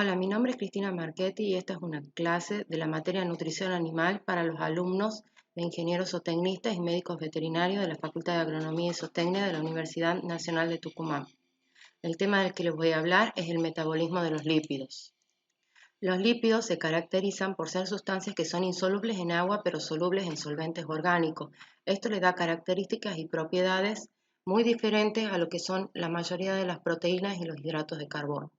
Hola, mi nombre es Cristina Marchetti y esta es una clase de la materia Nutrición Animal para los alumnos de ingenieros zootecnistas y médicos veterinarios de la Facultad de Agronomía y Zootecnia de la Universidad Nacional de Tucumán. El tema del que les voy a hablar es el metabolismo de los lípidos. Los lípidos se caracterizan por ser sustancias que son insolubles en agua pero solubles en solventes orgánicos. Esto le da características y propiedades muy diferentes a lo que son la mayoría de las proteínas y los hidratos de carbono.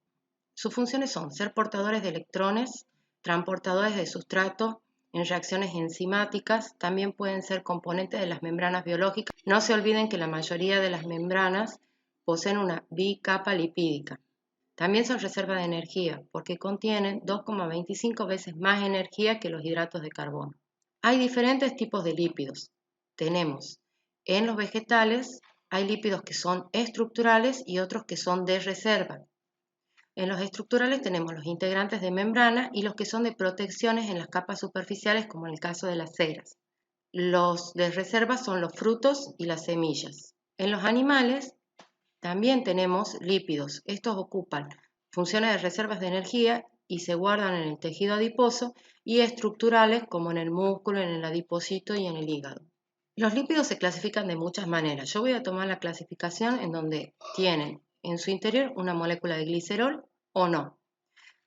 Sus funciones son ser portadores de electrones, transportadores de sustrato en reacciones enzimáticas, también pueden ser componentes de las membranas biológicas. No se olviden que la mayoría de las membranas poseen una bicapa lipídica. También son reserva de energía porque contienen 2,25 veces más energía que los hidratos de carbono. Hay diferentes tipos de lípidos. Tenemos en los vegetales, hay lípidos que son estructurales y otros que son de reserva. En los estructurales tenemos los integrantes de membrana y los que son de protecciones en las capas superficiales, como en el caso de las ceras. Los de reserva son los frutos y las semillas. En los animales también tenemos lípidos. Estos ocupan funciones de reservas de energía y se guardan en el tejido adiposo, y estructurales como en el músculo, en el adipocito y en el hígado. Los lípidos se clasifican de muchas maneras. Yo voy a tomar la clasificación en donde tienen en su interior una molécula de glicerol o no.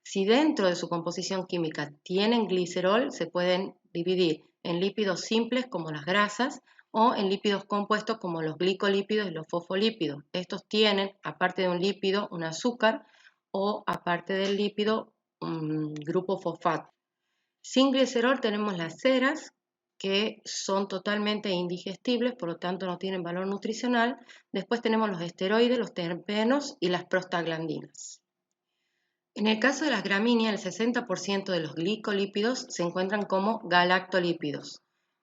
Si dentro de su composición química tienen glicerol, se pueden dividir en lípidos simples como las grasas o en lípidos compuestos como los glicolípidos y los fosfolípidos. Estos tienen, aparte de un lípido, un azúcar, o aparte del lípido, un grupo fosfato. Sin glicerol tenemos las ceras, que son totalmente indigestibles, por lo tanto no tienen valor nutricional. Después tenemos los esteroides, los terpenos y las prostaglandinas. En el caso de las gramíneas, el 60% de los glicolípidos se encuentran como galactolípidos.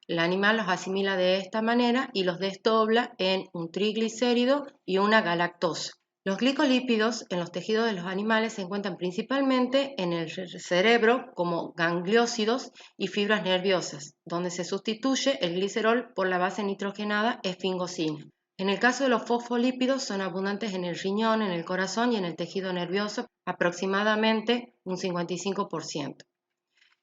El animal los asimila de esta manera y los desdobla en un triglicérido y una galactosa. Los glicolípidos en los tejidos de los animales se encuentran principalmente en el cerebro como gangliósidos y fibras nerviosas, donde se sustituye el glicerol por la base nitrogenada esfingosina. En el caso de los fosfolípidos son abundantes en el riñón, en el corazón y en el tejido nervioso, aproximadamente un 55%.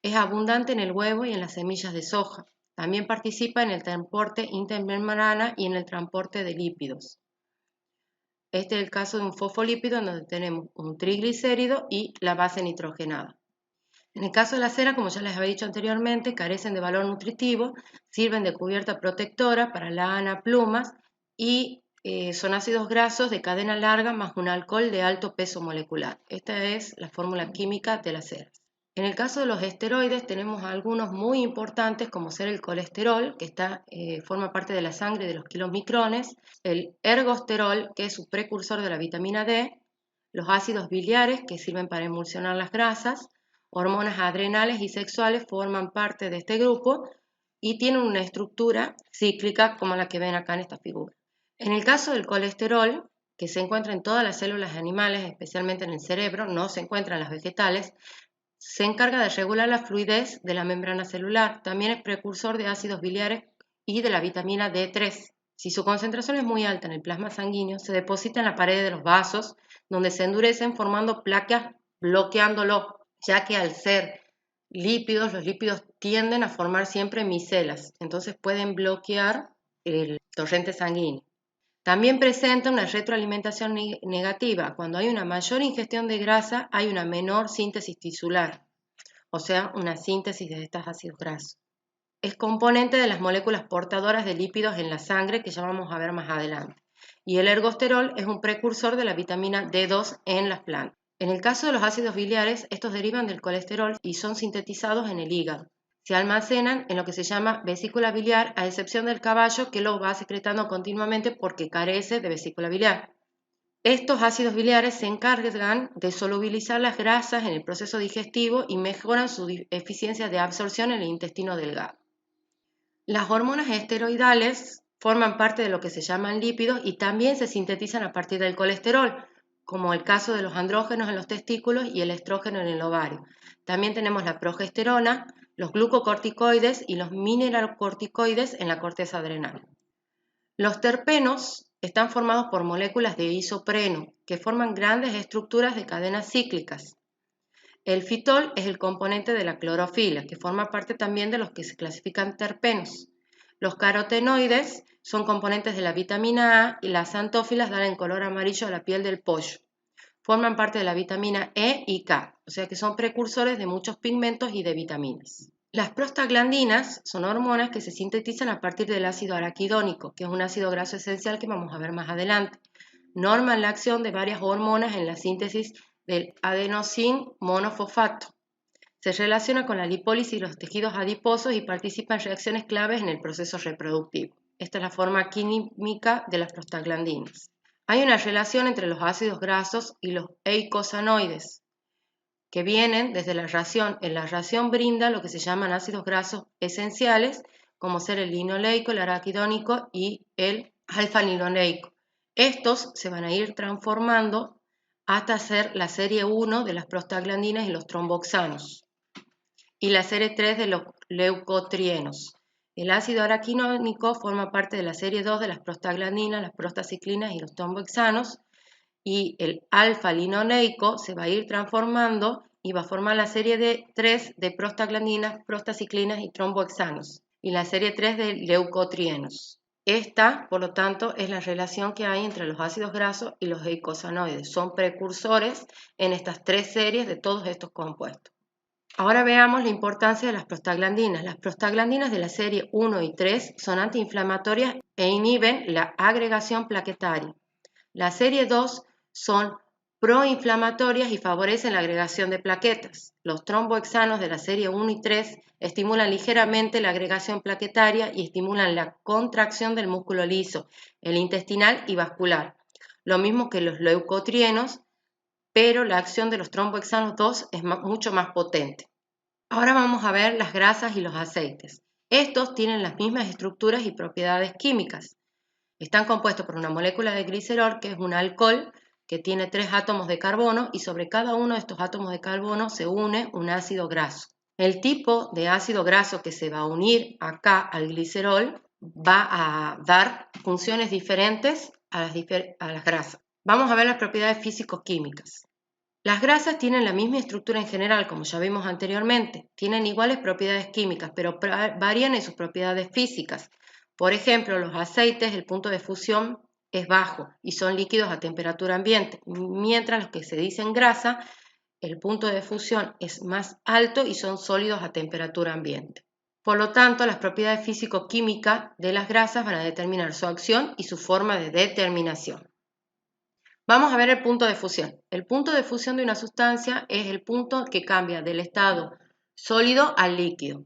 Es abundante en el huevo y en las semillas de soja. También participa en el transporte intermembrana y en el transporte de lípidos. Este es el caso de un fosfolípido en donde tenemos un triglicérido y la base nitrogenada. En el caso de la cera, como ya les había dicho anteriormente, carecen de valor nutritivo, sirven de cubierta protectora para lana, plumas y son ácidos grasos de cadena larga más un alcohol de alto peso molecular. Esta es la fórmula química de las ceras. En el caso de los esteroides tenemos algunos muy importantes, como ser el colesterol, que forma parte de la sangre de los kilomicrones, el ergosterol, que es su precursor de la vitamina D, los ácidos biliares, que sirven para emulsionar las grasas, hormonas adrenales y sexuales forman parte de este grupo y tienen una estructura cíclica como la que ven acá en esta figura. En el caso del colesterol, que se encuentra en todas las células animales, especialmente en el cerebro, no se encuentra en las vegetales, se encarga de regular la fluidez de la membrana celular. También es precursor de ácidos biliares y de la vitamina D3. Si su concentración es muy alta en el plasma sanguíneo, se deposita en la pared de los vasos, donde se endurecen formando placas bloqueándolo, ya que al ser lípidos, los lípidos tienden a formar siempre micelas, entonces pueden bloquear el torrente sanguíneo. También presenta una retroalimentación negativa. Cuando hay una mayor ingestión de grasa, hay una menor síntesis tisular, o sea, una síntesis de estos ácidos grasos. Es componente de las moléculas portadoras de lípidos en la sangre, que ya vamos a ver más adelante. Y el ergosterol es un precursor de la vitamina D2 en las plantas. En el caso de los ácidos biliares, estos derivan del colesterol y son sintetizados en el hígado. Se almacenan en lo que se llama vesícula biliar, a excepción del caballo, que lo va secretando continuamente porque carece de vesícula biliar. Estos ácidos biliares se encargan de solubilizar las grasas en el proceso digestivo y mejoran su eficiencia de absorción en el intestino delgado. Las hormonas esteroidales forman parte de lo que se llaman lípidos y también se sintetizan a partir del colesterol, como el caso de los andrógenos en los testículos y el estrógeno en el ovario. También tenemos la progesterona, los glucocorticoides y los mineralocorticoides en la corteza adrenal. Los terpenos están formados por moléculas de isopreno, que forman grandes estructuras de cadenas cíclicas. El fitol es el componente de la clorofila, que forma parte también de los que se clasifican terpenos. Los carotenoides son componentes de la vitamina A y las xantófilas dan el color amarillo a la piel del pollo. Forman parte de la vitamina E y K, o sea que son precursores de muchos pigmentos y de vitaminas. Las prostaglandinas son hormonas que se sintetizan a partir del ácido araquidónico, que es un ácido graso esencial que vamos a ver más adelante. Norman la acción de varias hormonas en la síntesis del adenosín monofosfato. Se relaciona con la lipólisis de los tejidos adiposos y participa en reacciones claves en el proceso reproductivo. Esta es la forma química de las prostaglandinas. Hay una relación entre los ácidos grasos y los eicosanoides, que vienen desde la ración. En la ración brinda lo que se llaman ácidos grasos esenciales, como ser el linoleico, el araquidónico y el alfa-linoleico. Estos se van a ir transformando hasta ser la serie 1 de las prostaglandinas y los tromboxanos y la serie 3 de los leucotrienos. El ácido araquidónico forma parte de la serie 2 de las prostaglandinas, las prostaciclinas y los tromboxanos, y el alfa-linoleico se va a ir transformando y va a formar la serie 3 de prostaglandinas, prostaciclinas y tromboxanos, y la serie 3 de leucotrienos. Esta, por lo tanto, es la relación que hay entre los ácidos grasos y los eicosanoides. Son precursores en estas tres series de todos estos compuestos. Ahora veamos la importancia de las prostaglandinas. Las prostaglandinas de la serie 1 y 3 son antiinflamatorias e inhiben la agregación plaquetaria. La serie 2 son proinflamatorias y favorecen la agregación de plaquetas. Los trombohexanos de la serie 1 y 3 estimulan ligeramente la agregación plaquetaria y estimulan la contracción del músculo liso, el intestinal y vascular. Lo mismo que los leucotrienos, pero la acción de los trombohexanos 2 es mucho más potente. Ahora vamos a ver las grasas y los aceites. Estos tienen las mismas estructuras y propiedades químicas. Están compuestos por una molécula de glicerol, que es un alcohol que tiene 3 átomos de carbono, y sobre cada uno de estos átomos de carbono se une un ácido graso. El tipo de ácido graso que se va a unir acá al glicerol va a dar funciones diferentes a las grasas. Vamos a ver las propiedades físico-químicas. Las grasas tienen la misma estructura en general, como ya vimos anteriormente. Tienen iguales propiedades químicas, pero varían en sus propiedades físicas. Por ejemplo, los aceites, el punto de fusión es bajo y son líquidos a temperatura ambiente, mientras los que se dicen grasa, el punto de fusión es más alto y son sólidos a temperatura ambiente. Por lo tanto, las propiedades físico-químicas de las grasas van a determinar su acción y su forma de determinación. Vamos a ver el punto de fusión. El punto de fusión de una sustancia es el punto que cambia del estado sólido al líquido.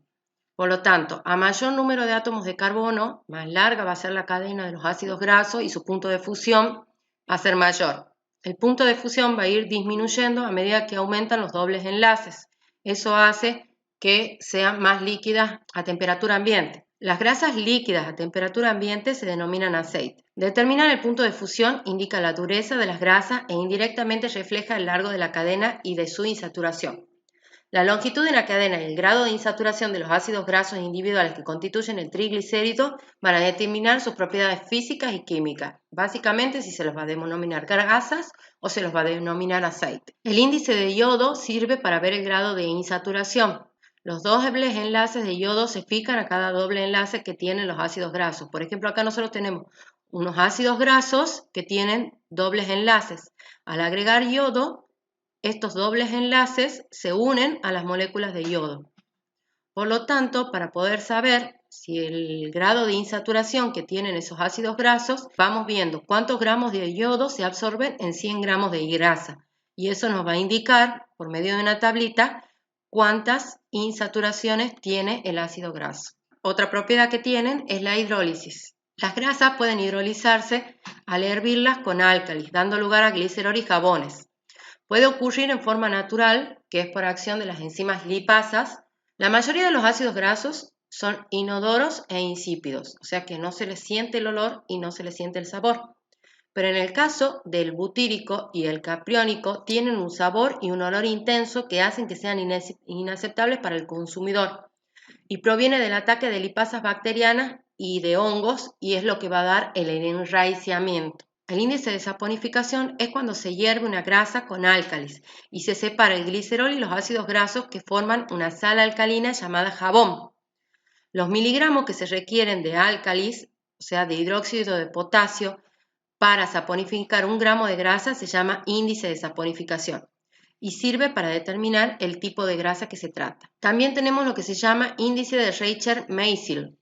Por lo tanto, a mayor número de átomos de carbono, más larga va a ser la cadena de los ácidos grasos y su punto de fusión va a ser mayor. El punto de fusión va a ir disminuyendo a medida que aumentan los dobles enlaces. Eso hace que sean más líquidas a temperatura ambiente. Las grasas líquidas a temperatura ambiente se denominan aceite. Determinar el punto de fusión indica la dureza de las grasas e indirectamente refleja el largo de la cadena y de su insaturación. La longitud de la cadena y el grado de insaturación de los ácidos grasos individuales que constituyen el triglicérido van a determinar sus propiedades físicas y químicas, básicamente si se los va a denominar grasas o se los va a denominar aceite. El índice de yodo sirve para ver el grado de insaturación. Los dobles enlaces de yodo se fijan a cada doble enlace que tienen los ácidos grasos. Por ejemplo, acá nosotros tenemos unos ácidos grasos que tienen dobles enlaces. Al agregar yodo, estos dobles enlaces se unen a las moléculas de yodo. Por lo tanto, para poder saber si el grado de insaturación que tienen esos ácidos grasos, vamos viendo cuántos gramos de yodo se absorben en 100 gramos de grasa. Y eso nos va a indicar, por medio de una tablita, cuántas insaturaciones tiene el ácido graso. Otra propiedad que tienen es la hidrólisis. Las grasas pueden hidrolizarse al hervirlas con álcalis, dando lugar a glicerol y jabones. Puede ocurrir en forma natural, que es por acción de las enzimas lipasas. La mayoría de los ácidos grasos son inodoros e insípidos, o sea que no se les siente el olor y no se les siente el sabor. Pero en el caso del butírico y el capriónico tienen un sabor y un olor intenso que hacen que sean inaceptables para el consumidor. Y proviene del ataque de lipasas bacterianas y de hongos y es lo que va a dar el enraiciamiento. El índice de saponificación es cuando se hierve una grasa con álcalis y se separa el glicerol y los ácidos grasos que forman una sal alcalina llamada jabón. Los miligramos que se requieren de álcalis, o sea, de hidróxido de potasio, para saponificar 1 gramo de grasa se llama índice de saponificación y sirve para determinar el tipo de grasa que se trata. También tenemos lo que se llama índice de Reicher-Meisel.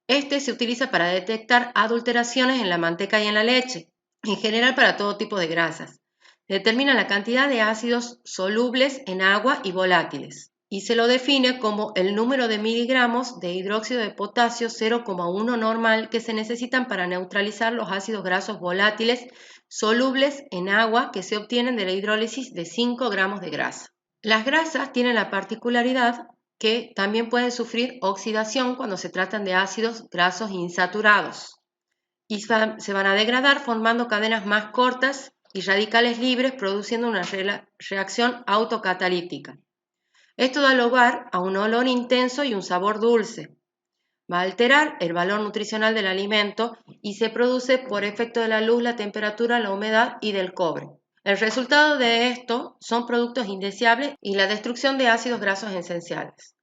Este se utiliza para detectar adulteraciones en la manteca y en la leche, en general para todo tipo de grasas. Determina la cantidad de ácidos solubles en agua y volátiles y se lo define como el número de miligramos de hidróxido de potasio 0,1 normal que se necesitan para neutralizar los ácidos grasos volátiles solubles en agua que se obtienen de la hidrólisis de 5 gramos de grasa. Las grasas tienen la particularidad que también pueden sufrir oxidación cuando se tratan de ácidos grasos insaturados y se van a degradar formando cadenas más cortas y radicales libres produciendo una reacción autocatalítica. Esto da lugar a un olor intenso y un sabor dulce. Va a alterar el valor nutricional del alimento y se produce por efecto de la luz, la temperatura, la humedad y del cobre. El resultado de esto son productos indeseables y la destrucción de ácidos grasos esenciales.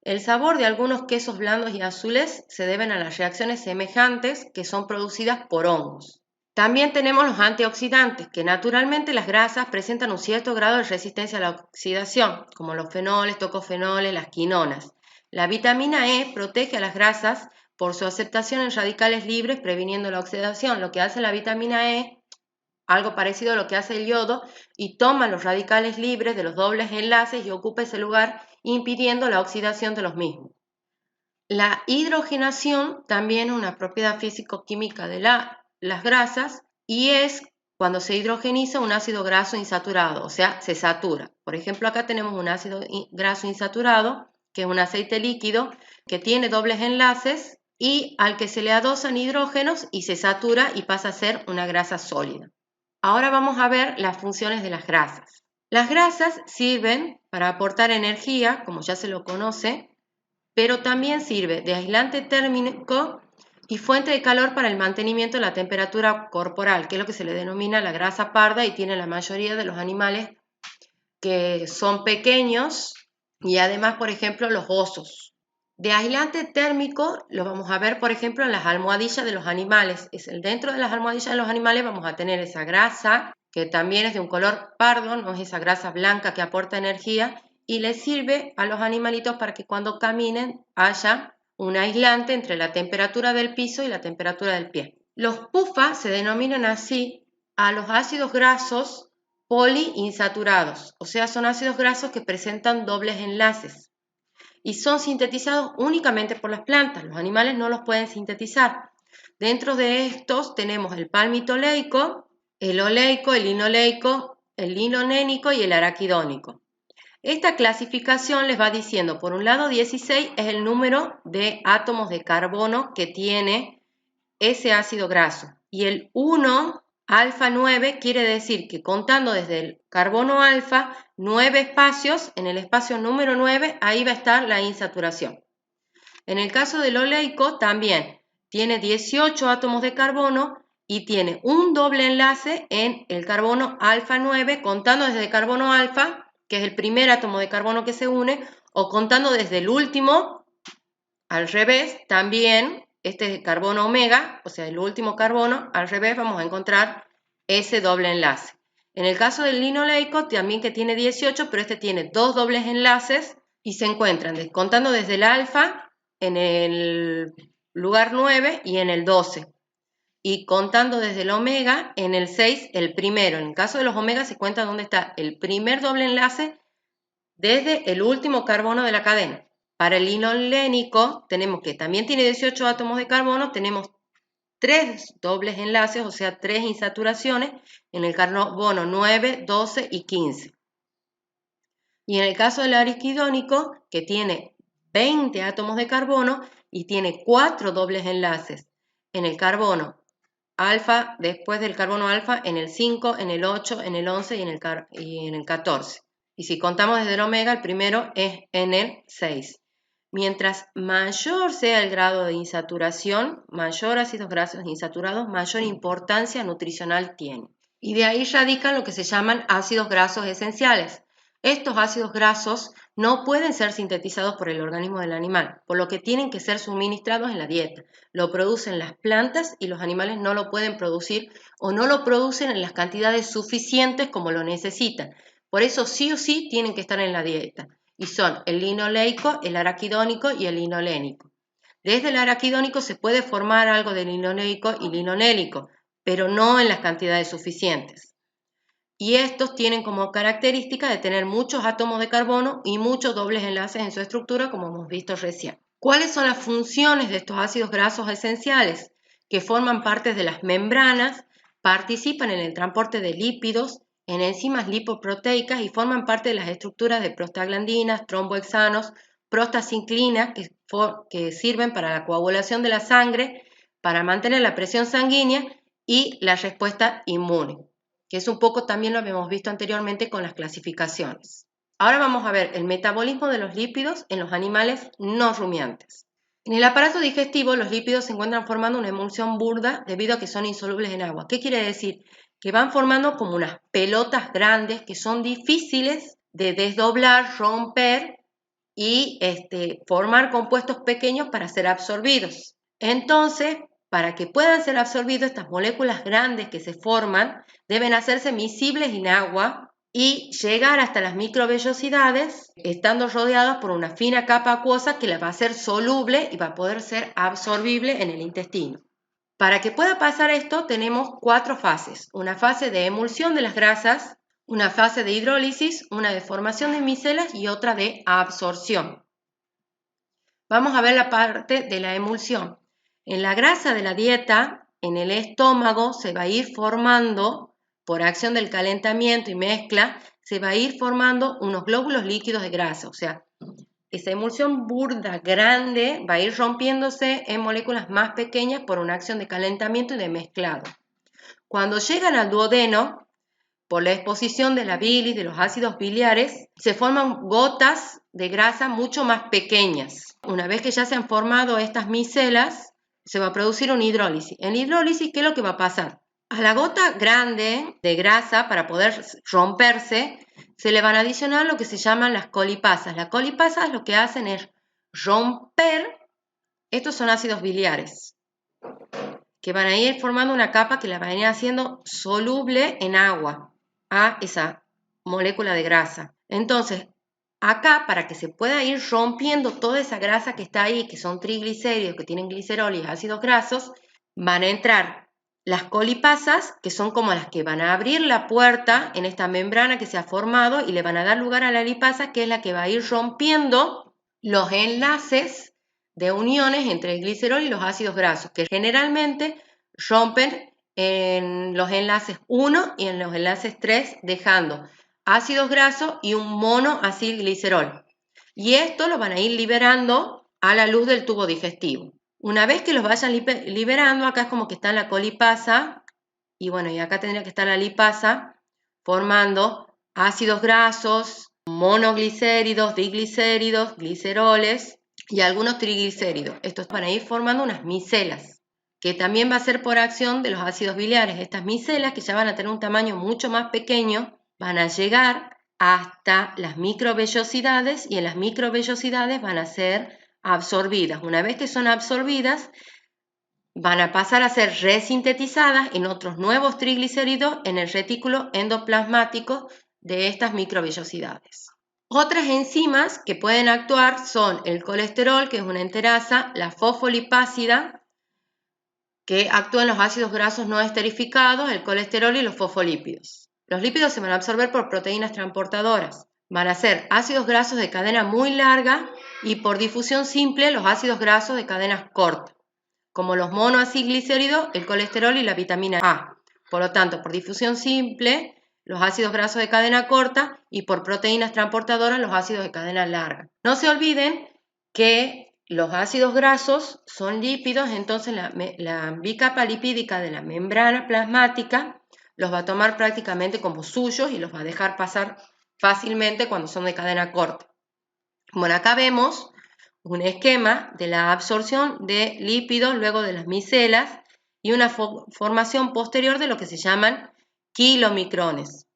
El sabor de algunos quesos blandos y azules se deben a las reacciones semejantes que son producidas por hongos. También tenemos los antioxidantes, que naturalmente las grasas presentan un cierto grado de resistencia a la oxidación, como los fenoles, tocofenoles, las quinonas. La vitamina E protege a las grasas por su aceptación en radicales libres, previniendo la oxidación. Lo que hace la vitamina E, algo parecido a lo que hace el yodo, y toma los radicales libres de los dobles enlaces y ocupa ese lugar, impidiendo la oxidación de los mismos. La hidrogenación también es una propiedad físico-química de las grasas y es cuando se hidrogeniza un ácido graso insaturado, o sea, se satura. Por ejemplo, acá tenemos un ácido graso insaturado, que es un aceite líquido que tiene dobles enlaces y al que se le adosan hidrógenos y se satura y pasa a ser una grasa sólida. Ahora vamos a ver las funciones de las grasas. Las grasas sirven para aportar energía, como ya se lo conoce, pero también sirve de aislante térmico y fuente de calor para el mantenimiento de la temperatura corporal, que es lo que se le denomina la grasa parda y tiene la mayoría de los animales que son pequeños y además, por ejemplo, los osos. De aislante térmico lo vamos a ver, por ejemplo, en las almohadillas de los animales. Dentro de las almohadillas de los animales vamos a tener esa grasa, que también es de un color pardo, no es esa grasa blanca que aporta energía, y les sirve a los animalitos para que cuando caminen haya un aislante entre la temperatura del piso y la temperatura del pie. Los PUFA se denominan así a los ácidos grasos poliinsaturados, o sea, son ácidos grasos que presentan dobles enlaces y son sintetizados únicamente por las plantas. Los animales no los pueden sintetizar. Dentro de estos tenemos el palmitoleico, el oleico, el linoleico, el linolénico y el araquidónico. Esta clasificación les va diciendo, por un lado 16 es el número de átomos de carbono que tiene ese ácido graso y el 1 alfa 9 quiere decir que contando desde el carbono alfa 9 espacios, en el espacio número 9 ahí va a estar la insaturación. En el caso del oleico también tiene 18 átomos de carbono y tiene un doble enlace en el carbono alfa 9 contando desde el carbono alfa, que es el primer átomo de carbono que se une, o contando desde el último, al revés, también este es el carbono omega, o sea, el último carbono, al revés vamos a encontrar ese doble enlace. En el caso del linoleico, también que tiene 18, pero este tiene dos dobles enlaces y se encuentran contando desde el alfa en el lugar 9 y en el 12. Y contando desde el omega en el 6, el primero. En el caso de los omegas se cuenta dónde está el primer doble enlace desde el último carbono de la cadena. Para el linolénico tenemos que también tiene 18 átomos de carbono, tenemos 3 dobles enlaces, o sea, 3 insaturaciones en el carbono 9, 12 y 15. Y en el caso del araquidónico, que tiene 20 átomos de carbono y tiene 4 dobles enlaces en el carbono alfa, después del carbono alfa, en el 5, en el 8, en el 11 y en el 14. Y si contamos desde el omega, el primero es en el 6. Mientras mayor sea el grado de insaturación, mayor ácidos grasos insaturados, mayor importancia nutricional tiene. Y de ahí radican lo que se llaman ácidos grasos esenciales. Estos ácidos grasos no pueden ser sintetizados por el organismo del animal, por lo que tienen que ser suministrados en la dieta. Lo producen las plantas y los animales no lo pueden producir o no lo producen en las cantidades suficientes como lo necesitan. Por eso sí o sí tienen que estar en la dieta. Y son el linoleico, el araquidónico y el linolénico. Desde el araquidónico se puede formar algo de linoleico y linolénico, pero no en las cantidades suficientes. Y estos tienen como característica de tener muchos átomos de carbono y muchos dobles enlaces en su estructura, como hemos visto recién. ¿Cuáles son las funciones de estos ácidos grasos esenciales? Que forman parte de las membranas, participan en el transporte de lípidos, en enzimas lipoproteicas y forman parte de las estructuras de prostaglandinas, trombohexanos, prostacyclinas que sirven para la coagulación de la sangre, para mantener la presión sanguínea y la respuesta inmune, que es un poco también lo que hemos visto anteriormente con las clasificaciones. Ahora vamos a ver el metabolismo de los lípidos en los animales no rumiantes. En el aparato digestivo, los lípidos se encuentran formando una emulsión burda debido a que son insolubles en agua. ¿Qué quiere decir? Que van formando como unas pelotas grandes que son difíciles de desdoblar, romper y formar compuestos pequeños para ser absorbidos. Entonces, para que puedan ser absorbidos, estas moléculas grandes que se forman deben hacerse miscibles en agua y llegar hasta las microvellosidades, estando rodeadas por una fina capa acuosa que la va a hacer soluble y va a poder ser absorbible en el intestino. Para que pueda pasar esto tenemos 4 fases. Una fase de emulsión de las grasas, una fase de hidrólisis, una de formación de micelas y otra de absorción. Vamos a ver la parte de la emulsión. En la grasa de la dieta, en el estómago, se va a ir formando, por acción del calentamiento y mezcla, se va a ir formando unos glóbulos líquidos de grasa. O sea, esa emulsión burda, grande, va a ir rompiéndose en moléculas más pequeñas por una acción de calentamiento y de mezclado. Cuando llegan al duodeno, por la exposición de la bilis, de los ácidos biliares, se forman gotas de grasa mucho más pequeñas. Una vez que ya se han formado estas micelas, se va a producir una hidrólisis. En la hidrólisis, ¿qué es lo que va a pasar? A la gota grande de grasa, para poder romperse, se le van a adicionar lo que se llaman las colipasas. Las colipasas lo que hacen es romper, estos son ácidos biliares, que van a ir formando una capa que la van a ir haciendo soluble en agua a esa molécula de grasa. Entonces, acá, para que se pueda ir rompiendo toda esa grasa que está ahí, que son triglicéridos, que tienen glicerol y ácidos grasos, van a entrar las colipasas, que son como las que van a abrir la puerta en esta membrana que se ha formado y le van a dar lugar a la lipasa, que es la que va a ir rompiendo los enlaces de uniones entre el glicerol y los ácidos grasos, que generalmente rompen en los enlaces 1 y en los enlaces 3, dejando ácidos grasos y un monoacilglicerol. Y esto lo van a ir liberando a la luz del tubo digestivo. Una vez que los vayan liberando, acá es como que está la colipasa, y bueno, y acá tendría que estar la lipasa, formando ácidos grasos, monoglicéridos, diglicéridos, gliceroles y algunos triglicéridos. Estos van a ir formando unas micelas, que también va a ser por acción de los ácidos biliares. Estas micelas, que ya van a tener un tamaño mucho más pequeño, van a llegar hasta las microvellosidades y en las microvellosidades van a ser absorbidas. Una vez que son absorbidas, van a pasar a ser resintetizadas en otros nuevos triglicéridos en el retículo endoplasmático de estas microvellosidades. Otras enzimas que pueden actuar son el colesterol, que es una enterasa, la fosfolipásida, que actúa en los ácidos grasos no esterificados, el colesterol y los fosfolípidos. Los lípidos se van a absorber por proteínas transportadoras. Van a ser ácidos grasos de cadena muy larga y por difusión simple los ácidos grasos de cadenas cortas, como los monoacilglicéridos, el colesterol y la vitamina A. Por lo tanto, por difusión simple, los ácidos grasos de cadena corta y por proteínas transportadoras, los ácidos de cadena larga. No se olviden que los ácidos grasos son lípidos, entonces la bicapa lipídica de la membrana plasmática los va a tomar prácticamente como suyos y los va a dejar pasar fácilmente cuando son de cadena corta. Bueno, acá vemos un esquema de la absorción de lípidos luego de las micelas y una formación posterior de lo que se llaman kilomicrones.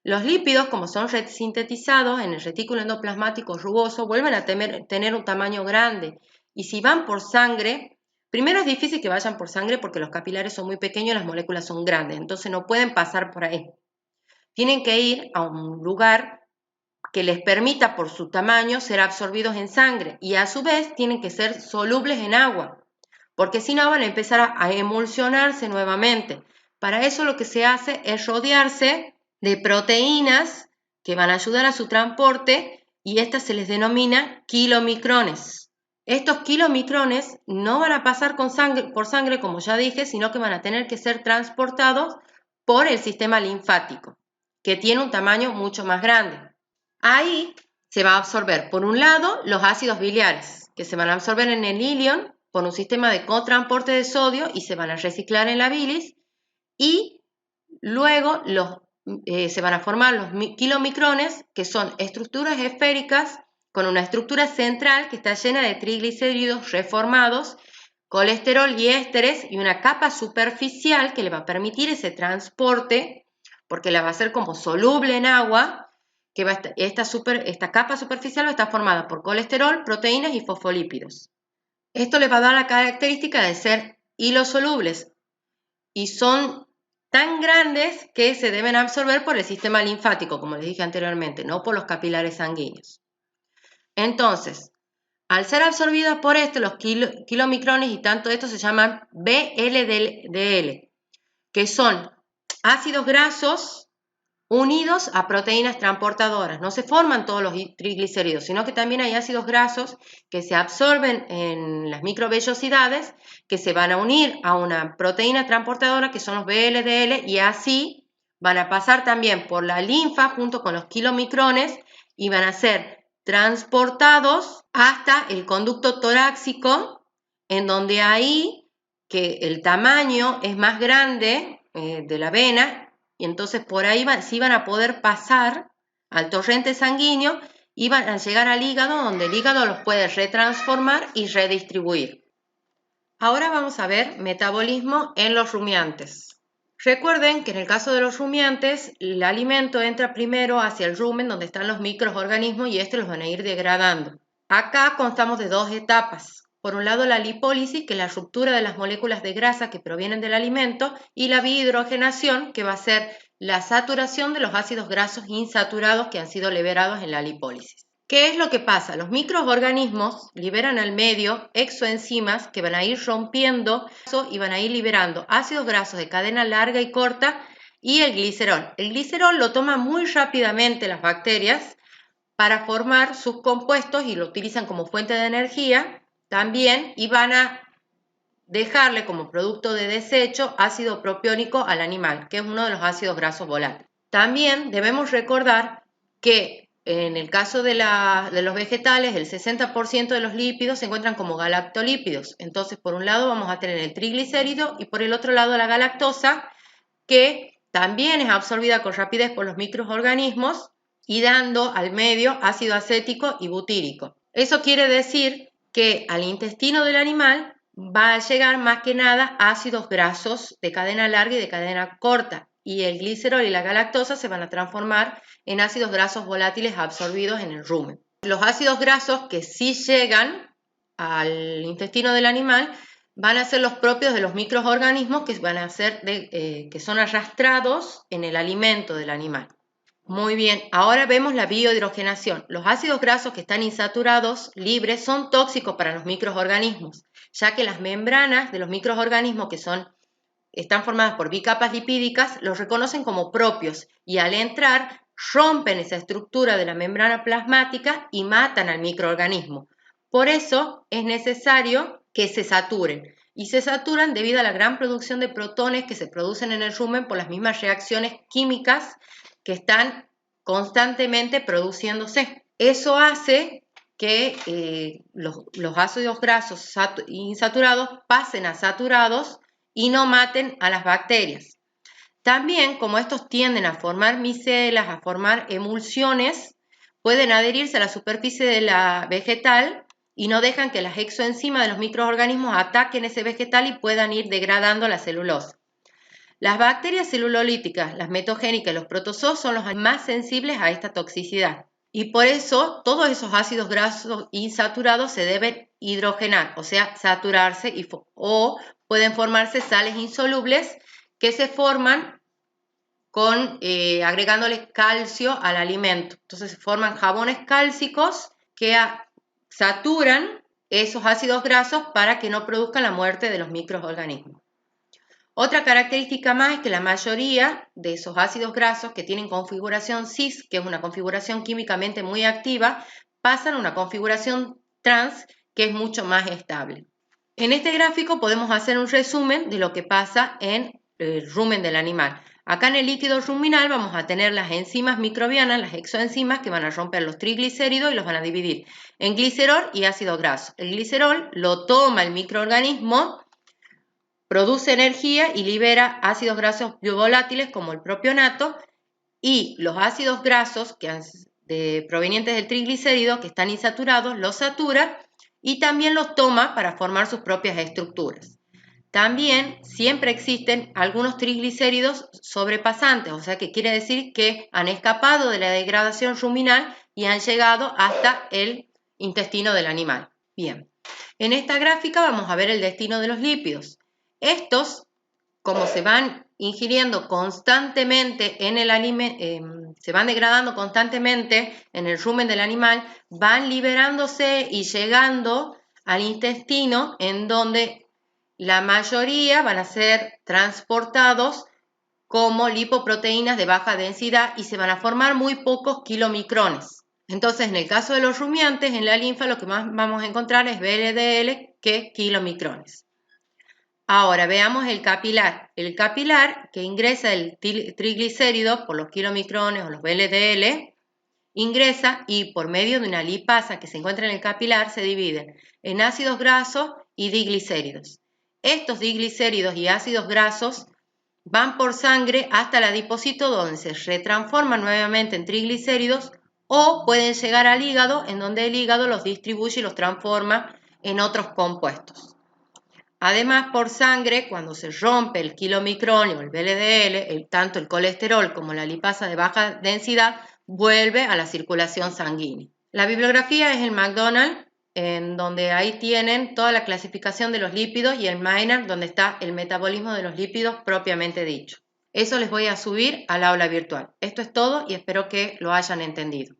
Los lípidos, como son sintetizados en el retículo endoplasmático rugoso, vuelven a tener un tamaño grande. Y si van por sangre, primero es difícil que vayan por sangre porque los capilares son muy pequeños y las moléculas son grandes, entonces no pueden pasar por ahí. Tienen que ir a un lugar que les permita por su tamaño ser absorbidos en sangre y a su vez tienen que ser solubles en agua, porque si no van a empezar a emulsionarse nuevamente. Para eso lo que se hace es rodearse de proteínas que van a ayudar a su transporte y estas se les denomina kilomicrones. Estos kilomicrones no van a pasar por sangre, como ya dije, sino que van a tener que ser transportados por el sistema linfático, que tiene un tamaño mucho más grande. Ahí se va a absorber, por un lado, los ácidos biliares, que se van a absorber en el ilion por un sistema de cotransporte de sodio y se van a reciclar en la bilis, y luego se van a formar los kilomicrones, que son estructuras esféricas con una estructura central que está llena de triglicéridos reformados, colesterol y ésteres y una capa superficial que le va a permitir ese transporte, porque la va a hacer como soluble en agua, que esta capa superficial va a estar formada por colesterol, proteínas y fosfolípidos. Esto les va a dar la característica de ser hilosolubles y son tan grandes que se deben absorber por el sistema linfático, como les dije anteriormente, no por los capilares sanguíneos. Entonces, al ser absorbidas por los kilomicrones y tanto estos se llaman VLDL, que son ácidos grasos unidos a proteínas transportadoras. No se forman todos los triglicéridos, sino que también hay ácidos grasos que se absorben en las microvellosidades, que se van a unir a una proteína transportadora que son los VLDL y así van a pasar también por la linfa junto con los kilomicrones y van a ser transportados hasta el conducto torácico, en donde ahí que el tamaño es más grande de la vena, y entonces por ahí sí van a poder pasar al torrente sanguíneo y van a llegar al hígado, donde el hígado los puede retransformar y redistribuir. Ahora vamos a ver metabolismo en los rumiantes. Recuerden que en el caso de los rumiantes, el alimento entra primero hacia el rumen donde están los microorganismos y estos los van a ir degradando. Acá constamos de dos etapas. Por un lado la lipólisis, que es la ruptura de las moléculas de grasa que provienen del alimento, y la bihidrogenación, que va a ser la saturación de los ácidos grasos insaturados que han sido liberados en la lipólisis. ¿Qué es lo que pasa? Los microorganismos liberan al medio exoenzimas que van a ir rompiendo y van a ir liberando ácidos grasos de cadena larga y corta y el glicerol. El glicerol lo toman muy rápidamente las bacterias para formar sus compuestos y lo utilizan como fuente de energía también y van a dejarle como producto de desecho ácido propiónico al animal, que es uno de los ácidos grasos volátiles. También debemos recordar que en el caso de los vegetales, el 60% de los lípidos se encuentran como galactolípidos. Entonces, por un lado vamos a tener el triglicérido y por el otro lado la galactosa, que también es absorbida con rapidez por los microorganismos y dando al medio ácido acético y butírico. Eso quiere decir que al intestino del animal va a llegar más que nada ácidos grasos de cadena larga y de cadena corta, y el glicerol y la galactosa se van a transformar en ácidos grasos volátiles absorbidos en el rumen. Los ácidos grasos que sí llegan al intestino del animal van a ser los propios de los microorganismos que van a ser que son arrastrados en el alimento del animal. Muy bien, ahora vemos la biohidrogenación. Los ácidos grasos que están insaturados, libres, son tóxicos para los microorganismos, ya que las membranas de los microorganismos que están formadas por bicapas lipídicas los reconocen como propios y al entrar rompen esa estructura de la membrana plasmática y matan al microorganismo. Por eso es necesario que se saturen. Y se saturan debido a la gran producción de protones que se producen en el rumen por las mismas reacciones químicas que están constantemente produciéndose. Eso hace que los ácidos grasos insaturados pasen a saturados y no maten a las bacterias. También, como estos tienden a formar micelas, a formar emulsiones, pueden adherirse a la superficie de la vegetal y no dejan que las exoenzimas de los microorganismos ataquen ese vegetal y puedan ir degradando la celulosa. Las bacterias celulolíticas, las metogénicas y los protozoos son los más sensibles a esta toxicidad. Y por eso todos esos ácidos grasos insaturados se deben hidrogenar, o sea, saturarse, o pueden formarse sales insolubles que se forman agregándole calcio al alimento. Entonces se forman jabones cálcicos que saturan esos ácidos grasos para que no produzcan la muerte de los microorganismos. Otra característica más es que la mayoría de esos ácidos grasos que tienen configuración cis, que es una configuración químicamente muy activa, pasan a una configuración trans, que es mucho más estable. En este gráfico podemos hacer un resumen de lo que pasa en el rumen del animal. Acá en el líquido ruminal vamos a tener las enzimas microbianas, las exoenzimas, que van a romper los triglicéridos y los van a dividir en glicerol y ácido graso. El glicerol lo toma el microorganismo, produce energía y libera ácidos grasos biovolátiles como el propionato, y los ácidos grasos provenientes del triglicérido que están insaturados los satura y también los toma para formar sus propias estructuras. También siempre existen algunos triglicéridos sobrepasantes, o sea que quiere decir que han escapado de la degradación ruminal y han llegado hasta el intestino del animal. Bien, en esta gráfica vamos a ver el destino de los lípidos. Estos, como se van ingiriendo constantemente en el alimento, se van degradando constantemente en el rumen del animal, van liberándose y llegando al intestino, en donde la mayoría van a ser transportados como lipoproteínas de baja densidad y se van a formar muy pocos kilomicrones. Entonces, en el caso de los rumiantes, en la linfa lo que más vamos a encontrar es VLDL que kilomicrones. Ahora veamos el capilar. El capilar, que ingresa el triglicérido por los kilomicrones o los VLDL, ingresa y por medio de una lipasa que se encuentra en el capilar se divide en ácidos grasos y diglicéridos. Estos diglicéridos y ácidos grasos van por sangre hasta el adipocito, donde se retransforman nuevamente en triglicéridos, o pueden llegar al hígado, en donde el hígado los distribuye y los transforma en otros compuestos. Además, por sangre, cuando se rompe el kilomicronio o el VLDL, tanto el colesterol como la lipasa de baja densidad vuelve a la circulación sanguínea. La bibliografía es el McDonald, en donde ahí tienen toda la clasificación de los lípidos, y el Maynard, donde está el metabolismo de los lípidos propiamente dicho. Eso les voy a subir al aula virtual. Esto es todo y espero que lo hayan entendido.